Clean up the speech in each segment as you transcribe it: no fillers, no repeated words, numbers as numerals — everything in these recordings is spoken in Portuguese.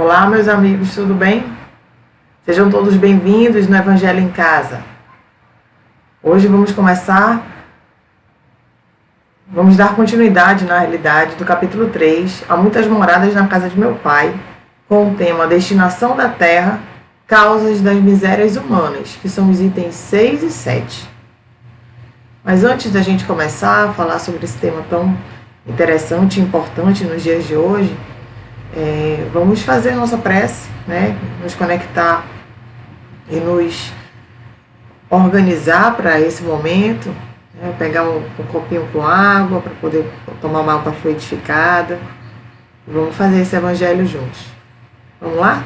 Olá, meus amigos, tudo bem? Sejam todos bem-vindos no Evangelho em Casa. Hoje vamos dar continuidade, na realidade, do capítulo 3, Há muitas moradas na casa de meu pai, com o tema Destinação da Terra, Causas das Misérias Humanas, que são os itens 6 e 7. Mas antes da gente começar a falar sobre esse tema tão interessante e importante nos dias de hoje, vamos fazer nossa prece, né? Nos conectar e nos organizar para esse momento, né? Pegar um copinho com água para poder tomar uma água fluidificada. E vamos fazer esse evangelho juntos. Vamos lá?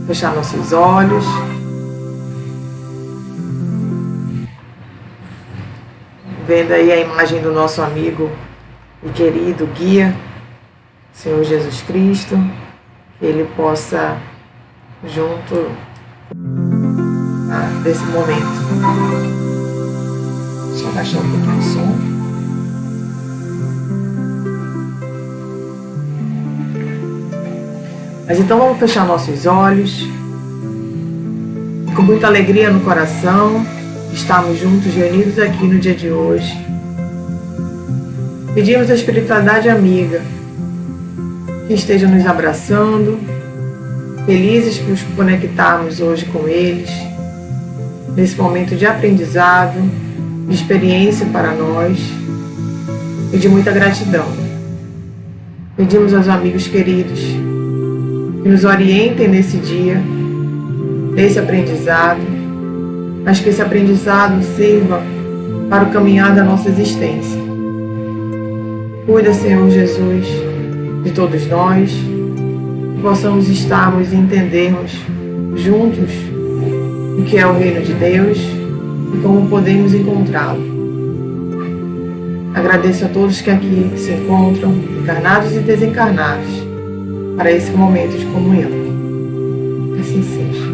Fechar nossos olhos. Vendo aí a imagem do nosso amigo e querido guia, Senhor Jesus Cristo, que Ele possa, junto desse momento, deixa eu baixar um pouquinho o som. Mas então vamos fechar nossos olhos, com muita alegria no coração, estarmos juntos, reunidos aqui no dia de hoje. Pedimos à espiritualidade amiga que esteja nos abraçando, felizes por nos conectarmos hoje com eles, nesse momento de aprendizado, de experiência para nós e de muita gratidão. Pedimos aos amigos queridos que nos orientem nesse dia, nesse aprendizado, mas que esse aprendizado sirva para o caminhar da nossa existência. Cuida, Senhor Jesus, de todos nós, que possamos estarmos e entendermos juntos o que é o reino de Deus e como podemos encontrá-lo. Agradeço a todos que aqui se encontram, encarnados e desencarnados, para esse momento de comunhão. Que assim seja.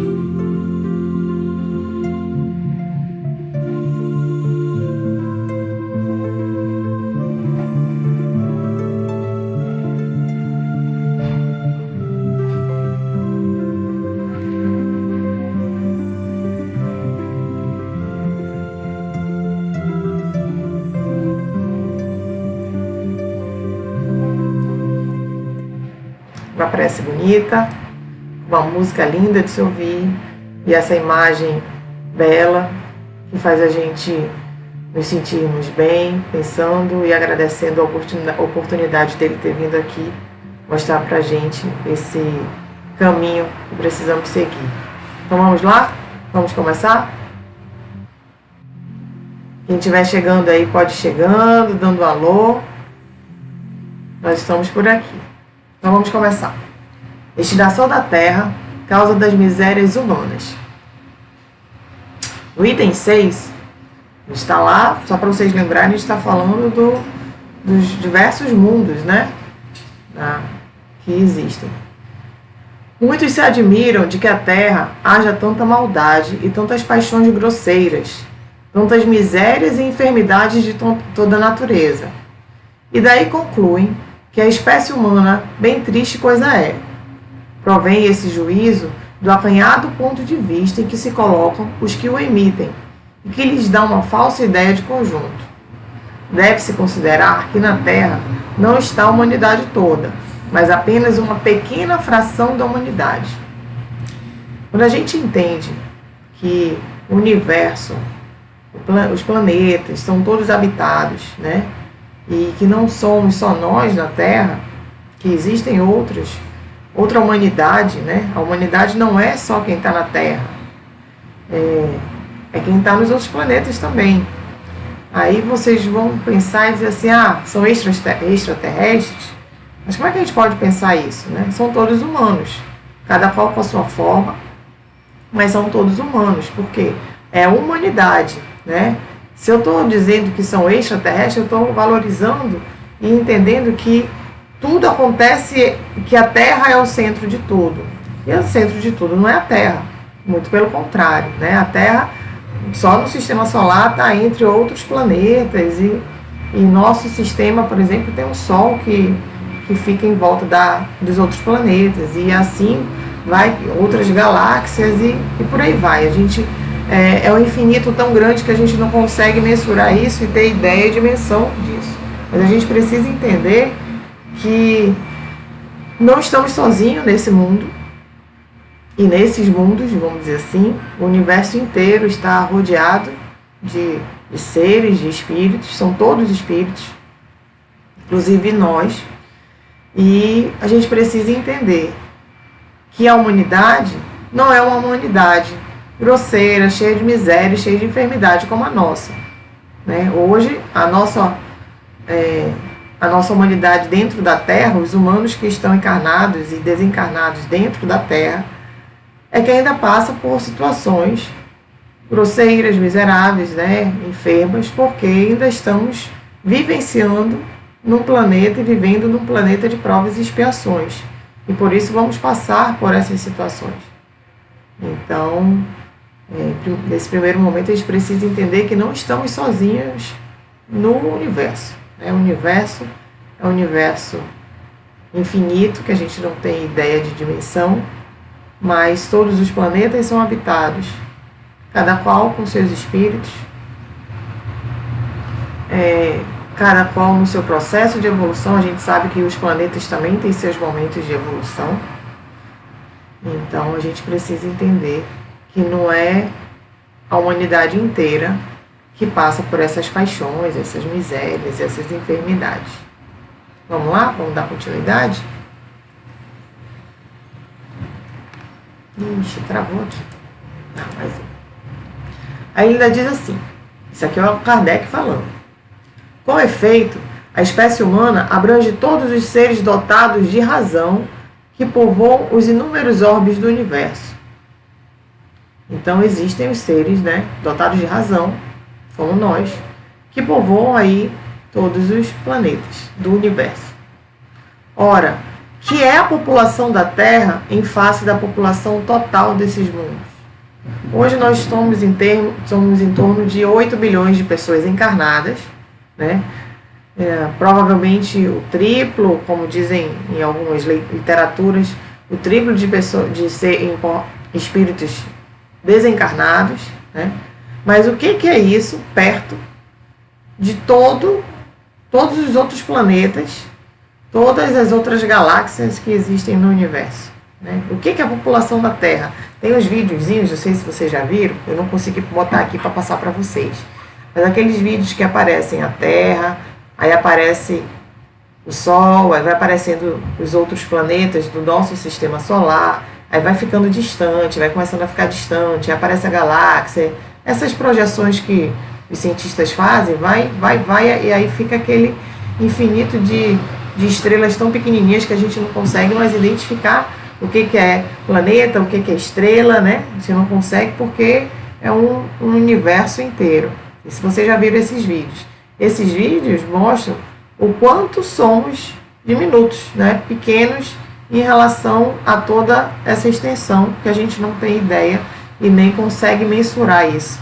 Uma prece bonita, uma música linda de se ouvir e essa imagem bela que faz a gente nos sentirmos bem, pensando e agradecendo a oportunidade dele ter vindo aqui mostrar pra gente esse caminho que precisamos seguir. Então vamos lá? Vamos começar? Quem estiver chegando aí pode ir chegando, dando um alô. Nós estamos por aqui. Então vamos começar. Destinação da Terra, causa das misérias humanas. No item 6, está lá, só para vocês lembrarem, a gente está falando dos diversos mundos, né? Que existem. Muitos se admiram de que a Terra haja tanta maldade e tantas paixões grosseiras, tantas misérias e enfermidades de toda a natureza. E daí concluem que a espécie humana bem triste coisa é. Provém esse juízo do acanhado ponto de vista em que se colocam os que o emitem e que lhes dá uma falsa ideia de conjunto. Deve-se considerar que na Terra não está a humanidade toda, mas apenas uma pequena fração da humanidade. Quando a gente entende que o universo, os planetas, são todos habitados, né? E que não somos só nós na Terra, que existem outra humanidade, né? A humanidade não é só quem está na Terra, é quem está nos outros planetas também. Aí vocês vão pensar e dizer assim, são extraterrestres? Mas como é que a gente pode pensar isso, né? São todos humanos, cada qual com a sua forma, mas são todos humanos, porque é a humanidade, né? Se eu estou dizendo que são extraterrestres, eu estou valorizando e entendendo que tudo acontece, que a Terra é o centro de tudo. E o centro de tudo não é a Terra, muito pelo contrário, né? A Terra, só no sistema solar, está entre outros planetas e nosso sistema, por exemplo, tem um Sol que que fica em volta dos outros planetas, e assim vai outras galáxias e por aí vai. A gente é um infinito tão grande que a gente não consegue mensurar isso e ter ideia e dimensão disso. Mas a gente precisa entender que não estamos sozinhos nesse mundo, e nesses mundos, vamos dizer assim, o universo inteiro está rodeado de seres, de espíritos, são todos espíritos, inclusive nós, e a gente precisa entender que a humanidade não é uma humanidade grosseira, cheia de miséria, cheia de enfermidade como a nossa, né? Hoje, a nossa humanidade dentro da Terra, os humanos que estão encarnados e desencarnados dentro da Terra, é que ainda passa por situações grosseiras, miseráveis, né, enfermas, porque ainda estamos vivenciando num planeta e vivendo num planeta de provas e expiações. E por isso vamos passar por essas situações. Então, nesse primeiro momento, a gente precisa entender que não estamos sozinhos no universo. O universo é um universo infinito, que a gente não tem ideia de dimensão, mas todos os planetas são habitados, cada qual com seus espíritos, cada qual no seu processo de evolução. A gente sabe que os planetas também têm seus momentos de evolução. Então a gente precisa entender que não é a humanidade inteira que passa por essas paixões, essas misérias, essas enfermidades. Vamos lá? Vamos dar continuidade? Ixi, travou aqui. Não, mas... Aí ele ainda diz assim, isso aqui é o Kardec falando. Com efeito, a espécie humana abrange todos os seres dotados de razão que povoam os inúmeros orbes do universo. Então existem os seres, né, dotados de razão, como nós, que povoam aí todos os planetas do universo. Ora, que é a população da Terra em face da população total desses mundos? Hoje nós somos em torno de 8 bilhões de pessoas encarnadas, né? Provavelmente o triplo, como dizem em algumas literaturas, o triplo de espíritos desencarnados, né? Mas o que é isso perto de todos os outros planetas, todas as outras galáxias que existem no universo, né? O que é a população da Terra? Tem uns videozinhos, não sei se vocês já viram, eu não consegui botar aqui para passar para vocês, mas aqueles vídeos que aparecem a Terra, aí aparece o Sol, aí vai aparecendo os outros planetas do nosso sistema solar, aí vai ficando distante, vai começando a ficar distante, aí aparece a galáxia, essas projeções que os cientistas fazem, vai, e aí fica aquele infinito de estrelas tão pequenininhas que a gente não consegue mais identificar o que é planeta, o que é estrela, né? A gente não consegue porque é um universo inteiro. E se vocês já viram esses vídeos mostram o quanto somos diminutos, né? Pequenos em relação a toda essa extensão, que a gente não tem ideia e nem consegue mensurar isso.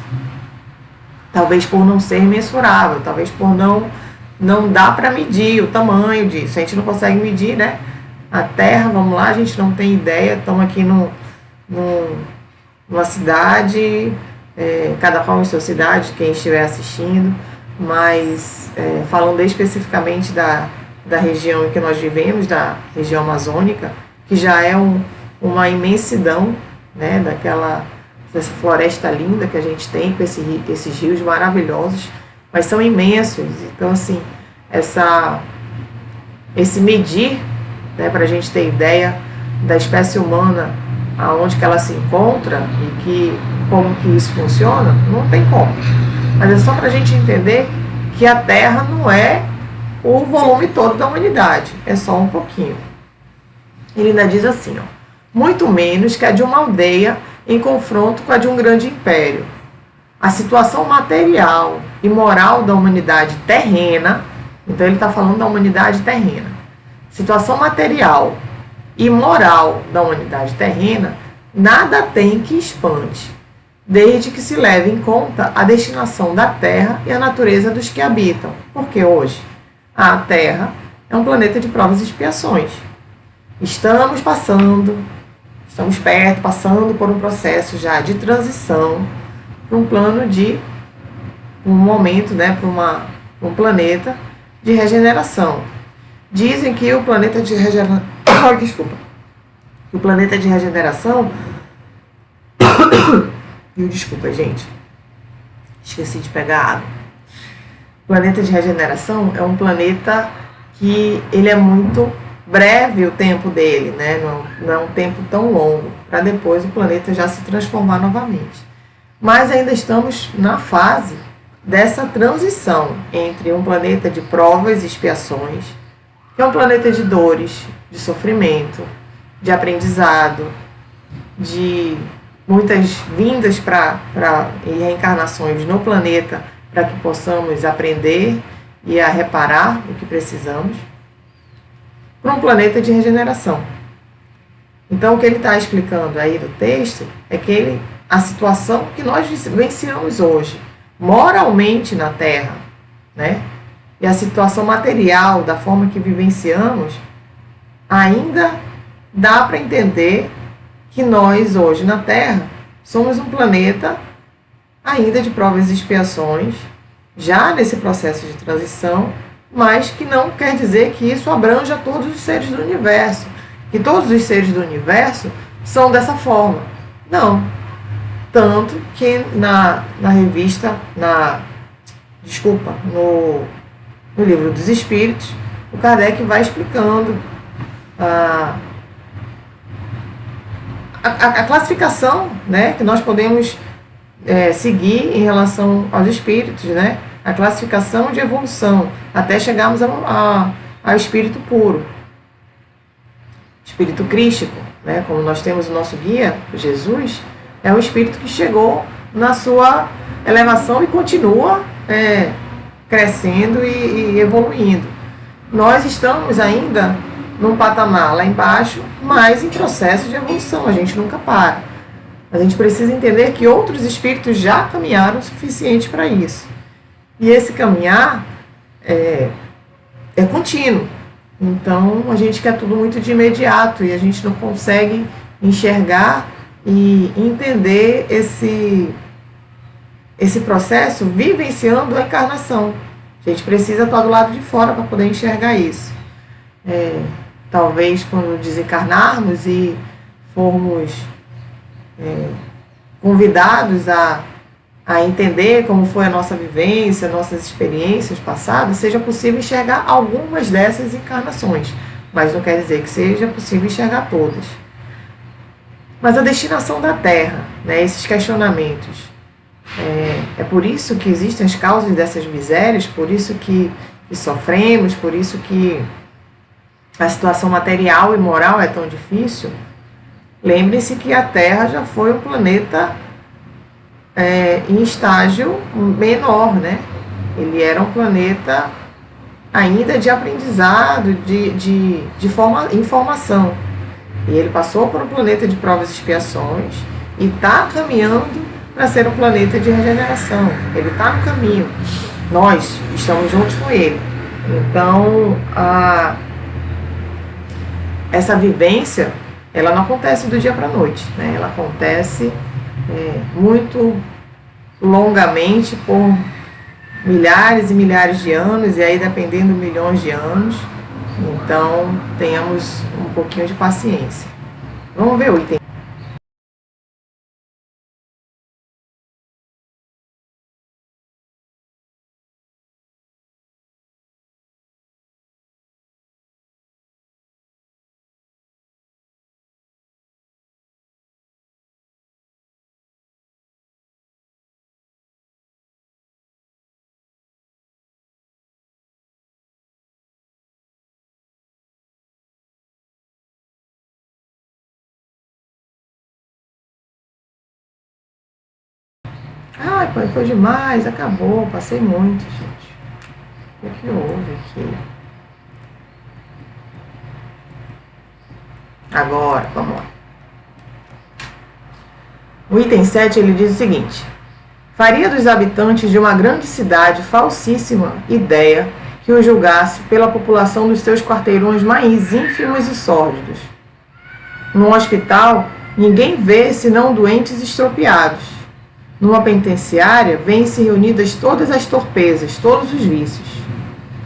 Talvez por não ser mensurável, talvez por não dá para medir o tamanho disso. A gente não consegue medir, né? A Terra, vamos lá, a gente não tem ideia. Estamos aqui numa cidade, cada qual em sua cidade, quem estiver assistindo, mas falando especificamente da região em que nós vivemos, da região amazônica, que já é uma imensidão, né, dessa floresta linda que a gente tem, com esses rios maravilhosos, mas são imensos. Então, assim, esse medir, né, para a gente ter ideia da espécie humana, aonde que ela se encontra e como que isso funciona, não tem como. Mas é só para a gente entender que a Terra não é o volume todo da humanidade, é só um pouquinho. Ele ainda diz assim, ó, muito menos que a de uma aldeia em confronto com a de um grande império. A situação material e moral da humanidade terrena, então ele está falando da humanidade terrena, situação material e moral da humanidade terrena, nada tem que espante, desde que se leve em conta a destinação da Terra e a natureza dos que habitam. Porque hoje a Terra é um planeta de provas e expiações. Estamos perto, passando por um processo já de transição para um plano de um momento, né, para um planeta de regeneração. Dizem que o planeta de regeneração, o planeta de regeneração, desculpa, gente, esqueci de pegar água. O planeta de regeneração é um planeta que ele é muito breve o tempo dele, né? Não é um tempo tão longo, para depois o planeta já se transformar novamente. Mas ainda estamos na fase dessa transição entre um planeta de provas e expiações, que é um planeta de dores, de sofrimento, de aprendizado, de muitas vindas e reencarnações no planeta para que possamos aprender e a reparar o que precisamos, para um planeta de regeneração. Então, o que ele está explicando aí no texto é que a situação que nós vivenciamos hoje, moralmente na Terra, né? E a situação material, da forma que vivenciamos, ainda dá para entender que nós, hoje na Terra, somos um planeta ainda de provas e expiações, já nesse processo de transição, mas que não quer dizer que isso abranja todos os seres do universo, que todos os seres do universo são dessa forma. Não. Tanto que na revista, no Livro dos Espíritos, o Kardec vai explicando a classificação, né, que nós podemos seguir em relação aos espíritos, né, a classificação de evolução, até chegarmos ao espírito puro, espírito crístico, né, como nós temos o nosso guia, Jesus, é um espírito que chegou na sua elevação e continua crescendo e evoluindo. Nós estamos ainda num patamar lá embaixo, mas em processo de evolução, a gente nunca para. A gente precisa entender que outros espíritos já caminharam o suficiente para isso. E esse caminhar é contínuo. Então, a gente quer tudo muito de imediato e a gente não consegue enxergar e entender esse processo vivenciando a encarnação. A gente precisa estar do lado de fora para poder enxergar isso. Talvez quando desencarnarmos e formos convidados a entender como foi a nossa vivência, nossas experiências passadas, seja possível enxergar algumas dessas encarnações, mas não quer dizer que seja possível enxergar todas. Mas a destinação da Terra, né, esses questionamentos, é por isso que existem as causas dessas misérias, por isso que sofremos, por isso que a situação material e moral é tão difícil. Lembre-se que a Terra já foi um planeta em estágio menor, né? Ele era um planeta ainda de aprendizado, de informação. E ele passou por um planeta de provas e expiações e está caminhando para ser um planeta de regeneração. Ele está no caminho. Nós estamos juntos com ele. Então, essa vivência, ela não acontece do dia para a noite, né? Ela acontece muito longamente, por milhares e milhares de anos, e aí dependendo milhões de anos. Então, tenhamos um pouquinho de paciência. Vamos ver o item. Ai, pai, foi demais, acabou, passei muito, gente. O que houve aqui? Agora, vamos lá. O item 7, ele diz o seguinte: faria dos habitantes de uma grande cidade falsíssima ideia que o julgasse pela população dos seus quarteirões mais ínfimos e sórdidos. Num hospital, ninguém vê senão doentes estropiados. Numa penitenciária, vêm-se reunidas todas as torpezas, todos os vícios.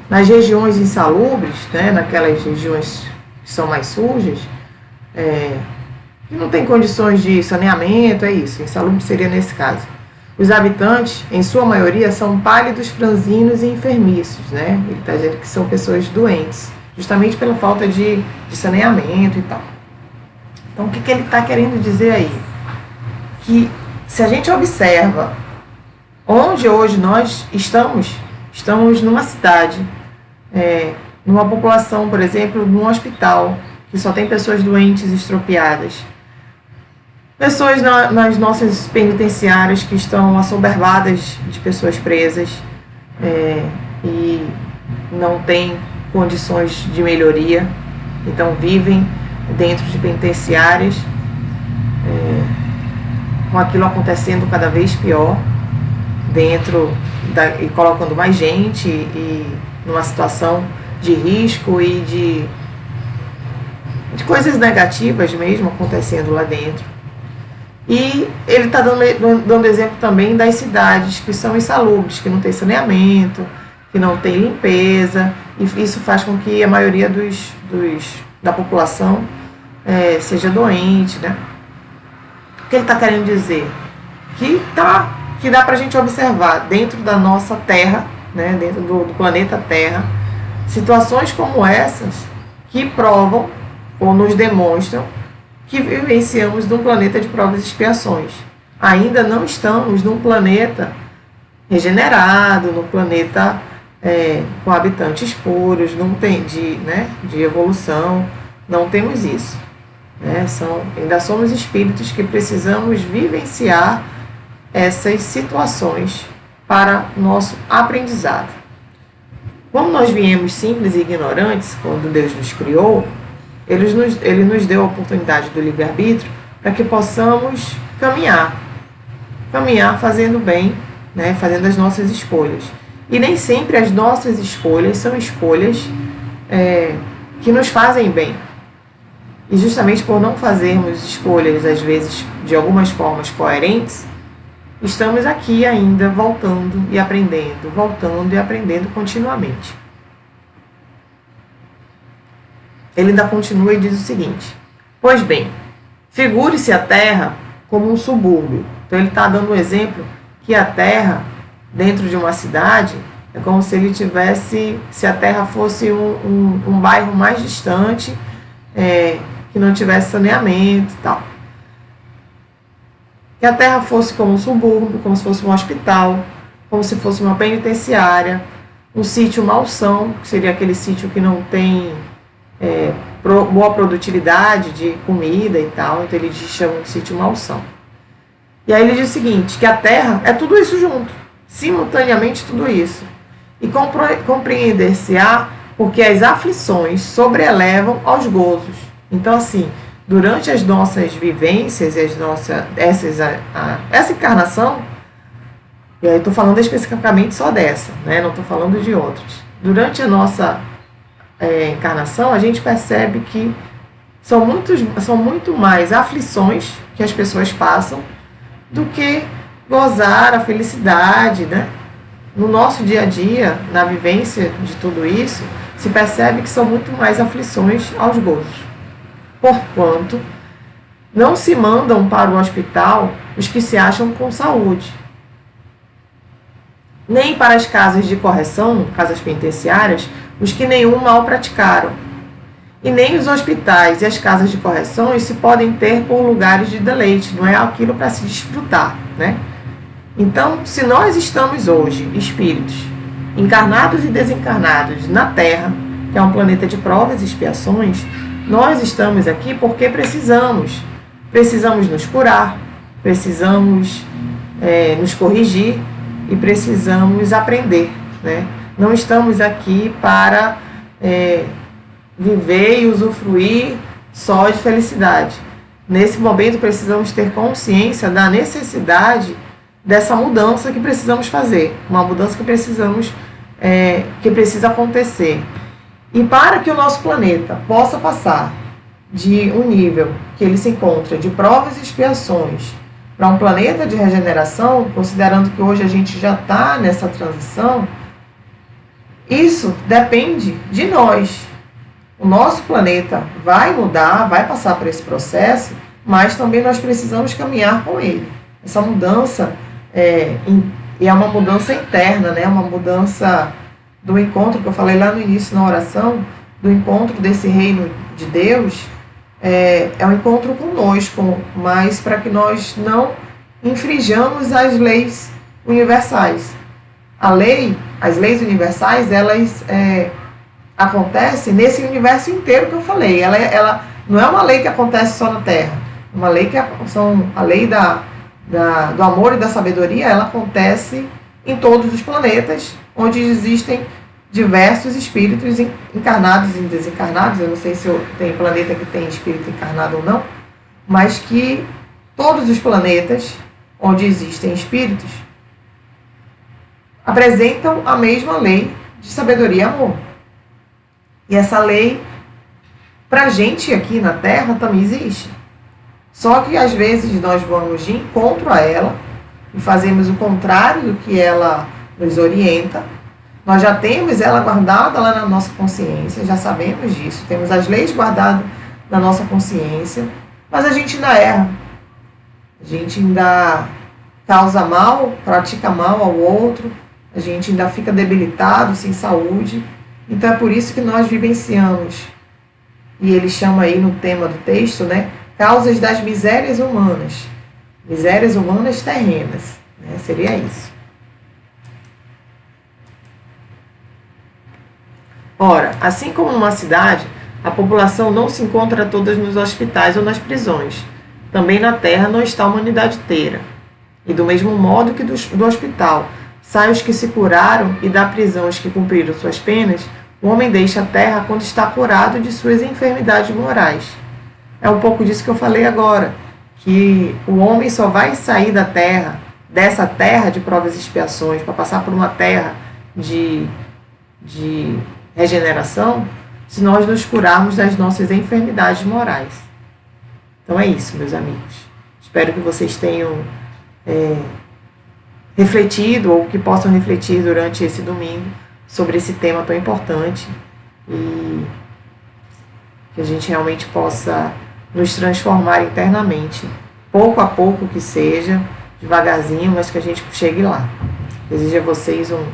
Nas regiões insalubres, né, naquelas regiões que são mais sujas, que não tem condições de saneamento, é isso, insalubre seria nesse caso. Os habitantes, em sua maioria, são pálidos, franzinos e enfermiços, né? Ele está dizendo que são pessoas doentes, justamente pela falta de saneamento e tal. Então, o que ele está querendo dizer aí? Que se a gente observa onde hoje nós estamos numa cidade, numa população, por exemplo, num hospital, que só tem pessoas doentes, estropiadas, pessoas nas nossas penitenciárias que estão assoberbadas de pessoas presas e não têm condições de melhoria, então vivem dentro de penitenciárias, com aquilo acontecendo cada vez pior, e colocando mais gente e numa situação de risco e de coisas negativas mesmo acontecendo lá dentro. E ele está dando exemplo também das cidades que são insalubres, que não tem saneamento, que não tem limpeza, e isso faz com que a maioria da população seja doente, né? O que ele está querendo dizer? Que dá para a gente observar dentro da nossa Terra, né, dentro do planeta Terra, situações como essas que provam ou nos demonstram que vivenciamos num planeta de provas e expiações. Ainda não estamos num planeta regenerado, num planeta com habitantes puros, não tem de evolução, não temos isso. Ainda somos espíritos que precisamos vivenciar essas situações para nosso aprendizado. Como nós viemos simples e ignorantes quando Deus nos criou, Ele nos deu a oportunidade do livre-arbítrio para que possamos caminhar fazendo bem, né, fazendo as nossas escolhas. E nem sempre as nossas escolhas são escolhas que nos fazem bem. E justamente por não fazermos escolhas, às vezes, de algumas formas coerentes, estamos aqui ainda voltando e aprendendo continuamente. Ele ainda continua e diz o seguinte: pois bem, figure-se a Terra como um subúrbio. Então ele está dando um exemplo que a Terra, dentro de uma cidade, é como se ele tivesse, se a Terra fosse um bairro mais distante, que não tivesse saneamento e tal. Que a Terra fosse como um subúrbio, como se fosse um hospital, como se fosse uma penitenciária, um sítio malsão, que seria aquele sítio que não tem boa produtividade de comida e tal, então ele chama de sítio malsão. E aí ele diz o seguinte, que a Terra é tudo isso junto, simultaneamente tudo isso. E compreender-se-á porque as aflições sobrelevam aos gozos. Então, assim, durante as nossas vivências e essa encarnação, e aí estou falando especificamente só dessa, né? Não estou falando de outras. Durante a nossa encarnação, a gente percebe que são muito mais aflições que as pessoas passam do que gozar a felicidade, né? No nosso dia a dia, na vivência de tudo isso, se percebe que são muito mais aflições aos gozos. Porquanto, não se mandam para o hospital os que se acham com saúde, nem para as casas de correção, casas penitenciárias, os que nenhum mal praticaram. E nem os hospitais e as casas de correção se podem ter por lugares de deleite, não é aquilo para se desfrutar, né? Então, se nós estamos hoje, espíritos, encarnados e desencarnados na Terra, que é um planeta de provas e expiações, nós estamos aqui porque precisamos nos curar, precisamos nos corrigir e precisamos aprender, né? Não estamos aqui para viver e usufruir só de felicidade. Nesse momento precisamos ter consciência da necessidade dessa mudança que precisamos fazer, uma mudança que precisamos que precisa acontecer. E para que o nosso planeta possa passar de um nível que ele se encontra de provas e expiações para um planeta de regeneração, considerando que hoje a gente já está nessa transição, isso depende de nós. O nosso planeta vai mudar, vai passar por esse processo, mas também nós precisamos caminhar com ele. Essa mudança é uma mudança interna, né? Uma mudança do encontro que eu falei lá no início na oração, do encontro desse reino de Deus, é um encontro conosco, mas para que nós não infringamos as leis universais. As leis universais, elas acontecem nesse universo inteiro que eu falei. Ela não é uma lei que acontece só na Terra. Uma lei a lei do amor e da sabedoria, ela acontece em todos os planetas, onde existem diversos espíritos encarnados e desencarnados. Eu não sei se tem planeta que tem espírito encarnado ou não, mas que todos os planetas onde existem espíritos apresentam a mesma lei de sabedoria e amor. E essa lei, para a gente aqui na Terra, também existe. Só que às vezes nós vamos de encontro a ela e fazemos o contrário do que ela nos orienta. Nós já temos ela guardada lá na nossa consciência, já sabemos disso, temos as leis guardadas na nossa consciência, mas a gente ainda erra. A gente ainda causa mal, pratica mal ao outro, a gente ainda fica debilitado, sem saúde. Então é por isso que nós vivenciamos, e ele chama aí no tema do texto, né, causas das misérias humanas terrenas, né, seria isso. Ora, assim como numa cidade, a população não se encontra toda nos hospitais ou nas prisões. Também na terra não está a humanidade inteira. E do mesmo modo que do hospital saem os que se curaram e da prisão os que cumpriram suas penas, o homem deixa a terra quando está curado de suas enfermidades morais. É um pouco disso que eu falei agora, que o homem só vai sair da terra, dessa terra de provas e expiações, para passar por uma terra de regeneração, se nós nos curarmos das nossas enfermidades morais. Então é isso, meus amigos. Espero que vocês tenham refletido, ou que possam refletir durante esse domingo, sobre esse tema tão importante, e que a gente realmente possa nos transformar internamente, pouco a pouco que seja, devagarzinho, mas que a gente chegue lá. Desejo a vocês um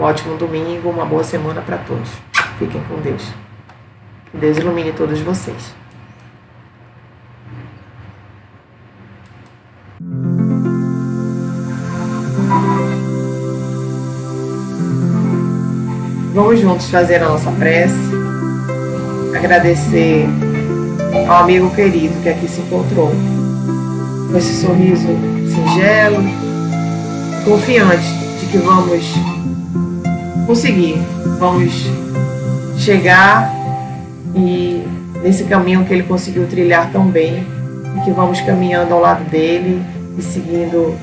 ótimo domingo, uma boa semana para todos. Fiquem com Deus. Que Deus ilumine todos vocês. Vamos juntos fazer a nossa prece, agradecer ao amigo querido que aqui se encontrou, com esse sorriso singelo, confiante de que vamos conseguir, vamos chegar e nesse caminho que ele conseguiu trilhar tão bem, e que vamos caminhando ao lado dele e seguindo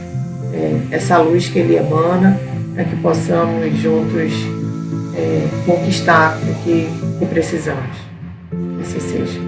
essa luz que ele emana, para que possamos juntos conquistar o que precisamos. Que assim seja.